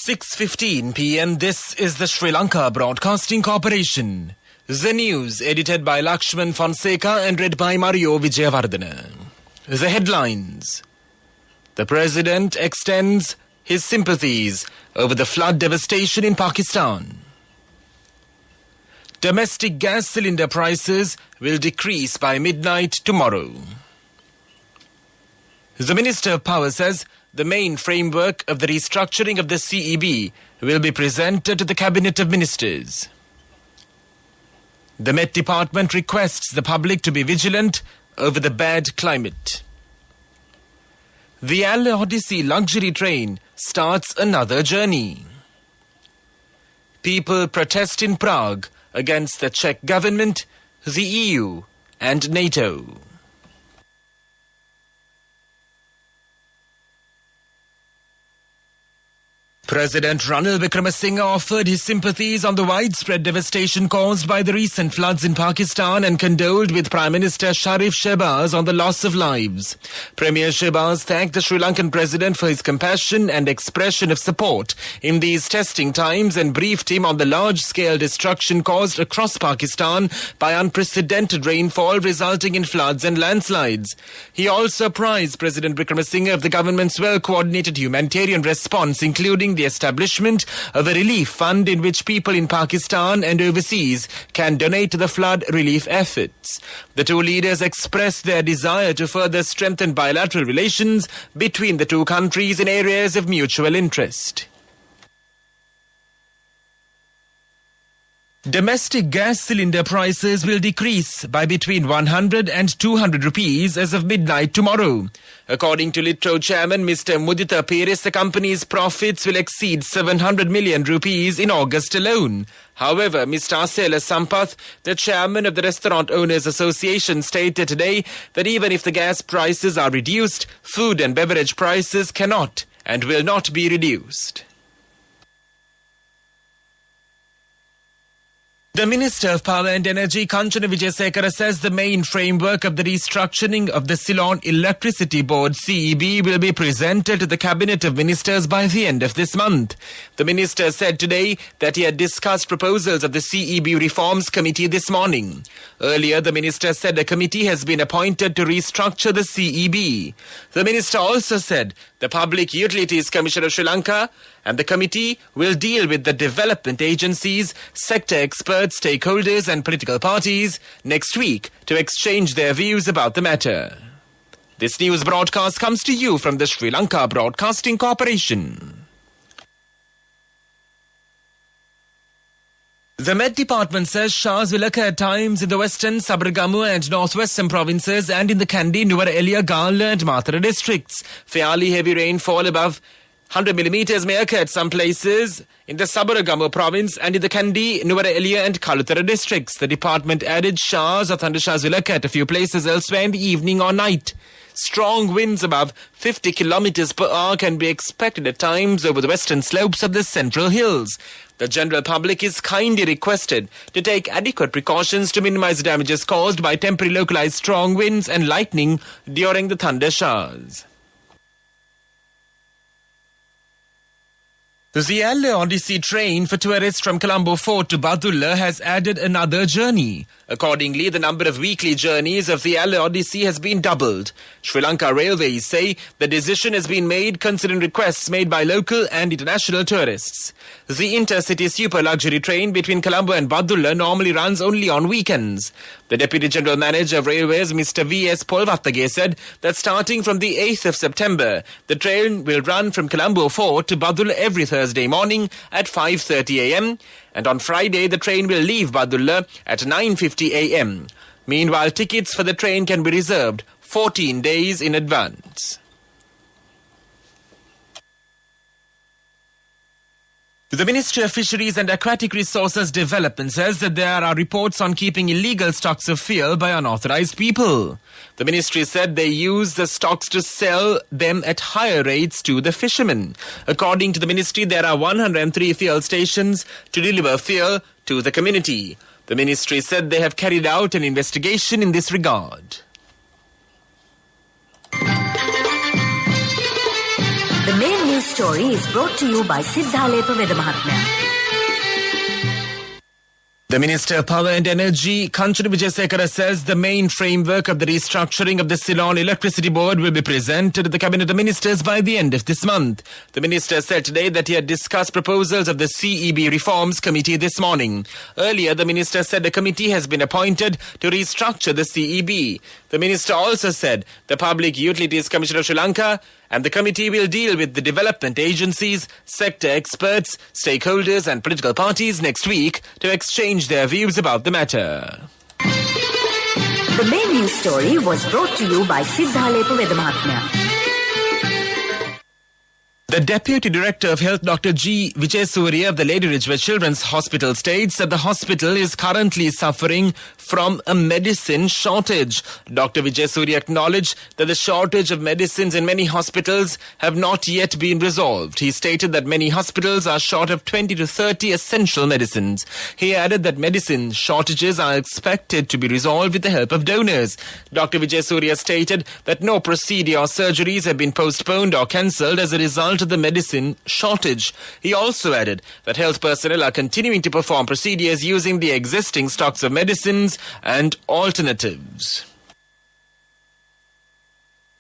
6:15 p.m. This is the Sri Lanka Broadcasting Corporation. The news edited by Lakshman Fonseca and read by Mario Vijayavardhana. The headlines. The President extends his sympathies over the flood devastation in Pakistan. Domestic gas cylinder prices will decrease by midnight tomorrow. The Minister of Power says the main framework of the restructuring of the SEP will be presented to the Cabinet of Ministers. The Met Department requests the public to be vigilant over the bad climate. The Odyssey luxury train starts another journey. People protest in Prague against the Czech government, the EU and NATO. President Ranil Wickremesinghe offered his sympathies on the widespread devastation caused by the recent floods in Pakistan and condoled with Prime Minister Sharif Shehbaz on the loss of lives. Premier Shehbaz thanked the Sri Lankan President for his compassion and expression of support in these testing times and briefed him on the large-scale destruction caused across Pakistan by unprecedented rainfall resulting in floods and landslides. He also praised President Wickremesinghe of the government's well-coordinated humanitarian response, including the establishment of a relief fund in which people in Pakistan and overseas can donate to the flood relief efforts. The two leaders expressed their desire to further strengthen bilateral relations between the two countries in areas of mutual interest. Domestic gas cylinder prices will decrease by between 100 and 200 rupees as of midnight tomorrow. According to Litro chairman Mr. Mudita Peres, the company's profits will exceed 700 million rupees in August alone. However, Mr. Asela Sampath, the chairman of the Restaurant Owners Association, stated today that even if the gas prices are reduced, food and beverage prices cannot and will not be reduced. The Minister of Power and Energy, Kanchana Wijesekara, says the main framework of the restructuring of the Ceylon Electricity Board, CEB, will be presented to the Cabinet of Ministers by the end of this month. The Minister said today that he had discussed proposals of the CEB Reforms Committee this morning. Earlier, the Minister said a committee has been appointed to restructure the CEB. The Minister also said the Public Utilities Commission of Sri Lanka and the committee will deal with the development agencies, sector experts, stakeholders and political parties next week to exchange their views about the matter. This news broadcast comes to you from the Sri Lanka Broadcasting Corporation. The Met Department says showers will occur at times in the western, Sabaragamu and northwestern provinces and in the Kandy, Nuwara Gala and Mathura districts. Fairly heavy rainfall above 100 millimeters may occur at some places in the Sabaragamu province and in the Kandy, Nuwara and Kalutara districts. The department added showers or thundershowers will occur at a few places elsewhere in the evening or night. Strong winds above 50 kilometers per hour can be expected at times over the western slopes of the central hills. The general public is kindly requested to take adequate precautions to minimize damages caused by temporary localized strong winds and lightning during the thunder showers. The Odyssey train for tourists from Colombo Fort to Badulla has added another journey. Accordingly, the number of weekly journeys of the Odyssey has been doubled. Sri Lanka Railways say the decision has been made considering requests made by local and international tourists. The intercity super luxury train between Colombo and Badulla normally runs only on weekends. The Deputy General Manager of Railways, Mr. V.S. Polvattage, said that starting from the 8th of September, the train will run from Colombo Fort to Badulla every Thursday morning at 5:30 a.m. and on Friday the train will leave Badulla at 9:50 a.m. Meanwhile, tickets for the train can be reserved 14 days in advance. The Ministry of Fisheries and Aquatic Resources Development says that there are reports on keeping illegal stocks of fuel by unauthorized people. The ministry said they use the stocks to sell them at higher rates to the fishermen. According to the ministry, there are 103 fuel stations to deliver fuel to the community. The ministry said they have carried out an investigation in this regard. The main news story is brought to you by Siddhalepa Vedamahatmya. The Minister of Power and Energy, Kanchana Vijayasekara, says the main framework of the restructuring of the Ceylon Electricity Board will be presented to the Cabinet of Ministers by the end of this month. The Minister said today that he had discussed proposals of the CEB Reforms Committee this morning. Earlier, the Minister said a committee has been appointed to restructure the CEB. The Minister also said the Public Utilities Commission of Sri Lanka and the committee will deal with the development agencies, sector experts, stakeholders and political parties next week to exchange their views about the matter. The main news story was brought to you by Siddhalepa Vedamahatmya. The Deputy Director of Health, Dr. G. Vijayasuriya of the Lady Ridgeway Children's Hospital states that the hospital is currently suffering from a medicine shortage. Dr. Vijayasuriya acknowledged that the shortage of medicines in many hospitals have not yet been resolved. He stated that many hospitals are short of 20 to 30 essential medicines. He added that medicine shortages are expected to be resolved with the help of donors. Dr. Vijayasuriya stated that no procedure or surgeries have been postponed or cancelled as a result of the medicine shortage. He also added that health personnel are continuing to perform procedures using the existing stocks of medicines and alternatives.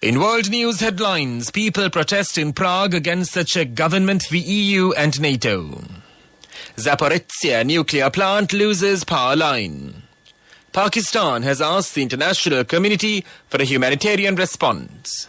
In world news headlines, people protest in Prague against the Czech government, the EU and NATO. Zaporizhzhia nuclear plant loses power line. Pakistan has asked the international community for a humanitarian response.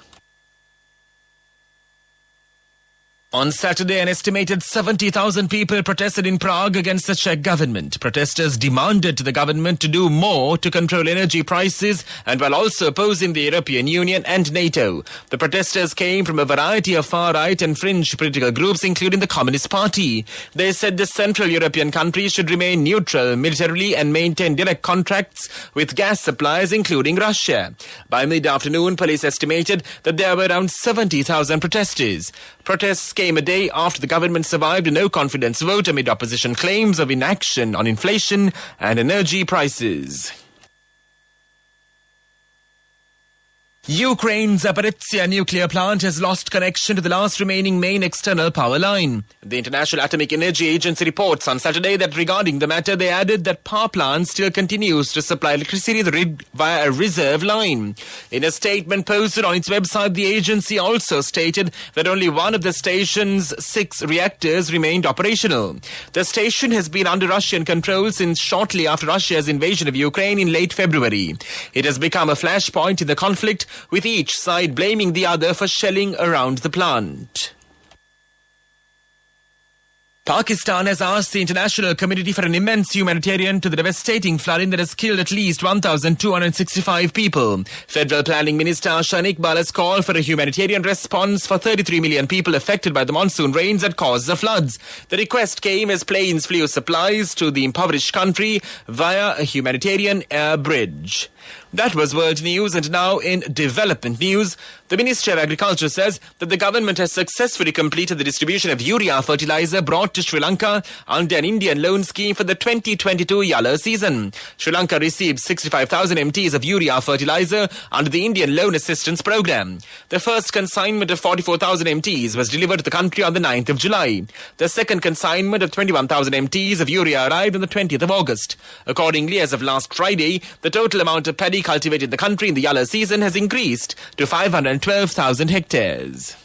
On Saturday, an estimated 70,000 people protested in Prague against the Czech government. Protesters demanded to the government to do more to control energy prices and while also opposing the European Union and NATO. The protesters came from a variety of far-right and fringe political groups, including the Communist Party. They said the Central European countries should remain neutral militarily and maintain direct contracts with gas suppliers, including Russia. By mid-afternoon, police estimated that there were around 70,000 protesters. Protests came a day after the government survived a no-confidence vote amid opposition claims of inaction on inflation and energy prices. Ukraine's Zaporizhzhia nuclear plant has lost connection to the last remaining main external power line. The International Atomic Energy Agency reports on Saturday that regarding the matter, they added that power plant still continues to supply electricity via a reserve line. In a statement posted on its website, the agency also stated that only one of the station's 6 reactors remained operational. The station has been under Russian control since shortly after Russia's invasion of Ukraine in late February. It has become a flashpoint in the conflict, with each side blaming the other for shelling around the plant. Pakistan has asked the international community for an immense humanitarian to the devastating flooding that has killed at least 1,265 people. Federal Planning Minister Shahin Iqbal has called for a humanitarian response for 33 million people affected by the monsoon rains that caused the floods. The request came as planes flew supplies to the impoverished country via a humanitarian air bridge. That was world news, and now in development news, the Ministry of Agriculture says that the government has successfully completed the distribution of urea fertilizer brought to Sri Lanka under an Indian loan scheme for the 2022 yellow season. Sri Lanka received 65,000 MTs of urea fertilizer under the Indian Loan Assistance Program. The first consignment of 44,000 MTs was delivered to the country on the 9th of July. The second consignment of 21,000 MTs of urea arrived on the 20th of August. Accordingly, as of last Friday, the total amount of paddy cultivated in the country in the yellow season has increased to 512,000 hectares.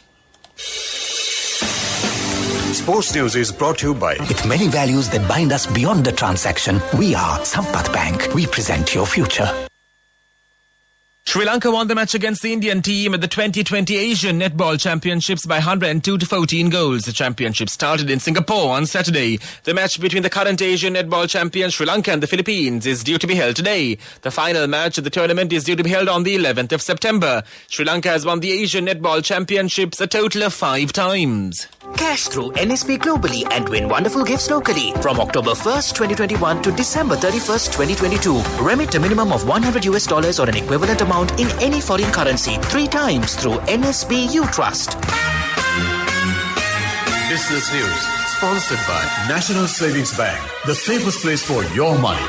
Sports News is brought to you by... With many values that bind us beyond the transaction, we are Sampath Bank. We present your future. Sri Lanka won the match against the Indian team at the 2020 Asian Netball Championships by 102 to 14 goals. The championship started in Singapore on Saturday. The match between the current Asian Netball champions Sri Lanka and the Philippines is due to be held today. The final match of the tournament is due to be held on the 11th of September. Sri Lanka has won the Asian Netball Championships a total of 5 times. Cash through NSP globally and win wonderful gifts locally. From October 1st, 2021 to December 31st, 2022. Remit a minimum of $100 or an equivalent amount in any foreign currency 3 times through NSB U Trust. Business News, sponsored by National Savings Bank, the safest place for your money.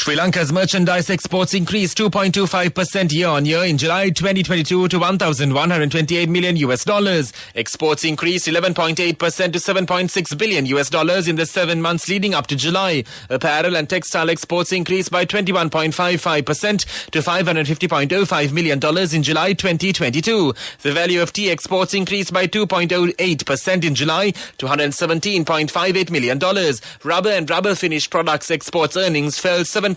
Sri Lanka's merchandise exports increased 2.25% year-on-year in July 2022 to $1,128 million. Exports increased 11.8% to $7.6 billion in the 7 months leading up to July. Apparel and textile exports increased by 21.55% to $550.05 million in July 2022. The value of tea exports increased by 2.08% in July to $117.58 million. Rubber and rubber finished products exports earnings fell 7.67%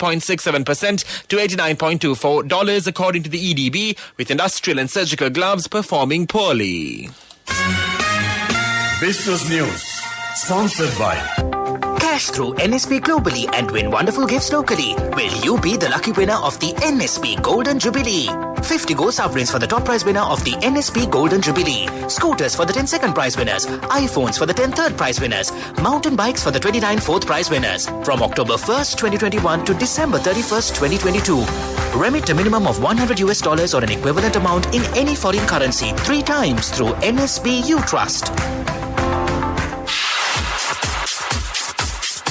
to $89.24 according to the EDB, with industrial and surgical gloves performing poorly. Business News, sponsored by Cash through NSP globally and win wonderful gifts locally. Will you be the lucky winner of the NSP Golden Jubilee? 50 gold sovereigns for the top prize winner of the NSP Golden Jubilee. Scooters for the 10 second prize winners. iPhones for the 10 third prize winners. Mountain bikes for the 29 fourth prize winners. From October 1st, 2021 to December 31st, 2022. Remit a minimum of $100 or an equivalent amount in any foreign currency 3 times through NSB U Trust.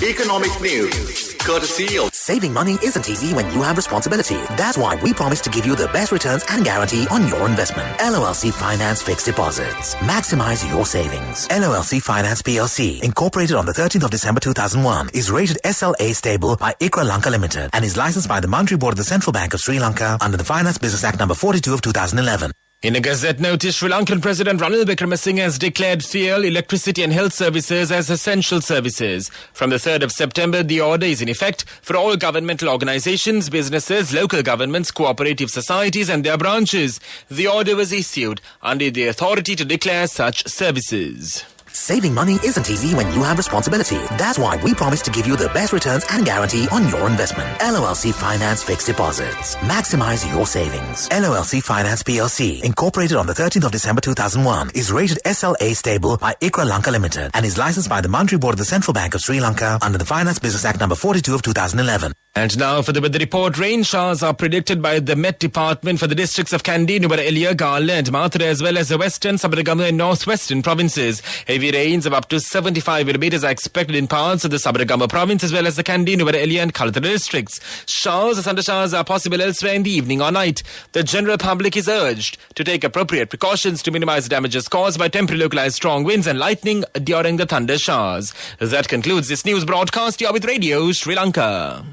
Economic News, courtesy of Saving money isn't easy when you have responsibility. That's why we promise to give you the best returns and guarantee on your investment. LOLC Finance Fixed Deposits. Maximize your savings. LOLC Finance PLC, incorporated on the 13th of December 2001, is rated SLA stable by ICRA Lanka Limited and is licensed by the Monetary Board of the Central Bank of Sri Lanka under the Finance Business Act number 42 of 2011. In a Gazette notice, Sri Lankan President Ranil Wickremesinghe has declared fuel, electricity and health services as essential services. From the 3rd of September, the order is in effect for all governmental organizations, businesses, local governments, cooperative societies and their branches. The order was issued under the authority to declare such services. Saving money isn't easy when you have responsibility. That's why we promise to give you the best returns and guarantee on your investment. LOLC Finance Fixed Deposits. Maximize your savings. LOLC Finance PLC, incorporated on the 13th of December 2001, is rated SLA stable by ICRA Lanka Limited and is licensed by the Monetary Board of the Central Bank of Sri Lanka under the Finance Business Act number 42 of 2011. And now for the weather report. Rain showers are predicted by the Met Department for the districts of Kandy, Nuwara Gala and Mathura as well as the western, Sabaragama and northwestern provinces. Heavy rains of up to 75 millimeters are expected in parts of the Sabaragama province as well as the Kandy, Nuwara and Kalatra districts. Showers or thundershowers are possible elsewhere in the evening or night. The general public is urged to take appropriate precautions to minimize damages caused by temporary localized strong winds and lightning during the thunder showers. That concludes this news broadcast. You are with Radio Sri Lanka.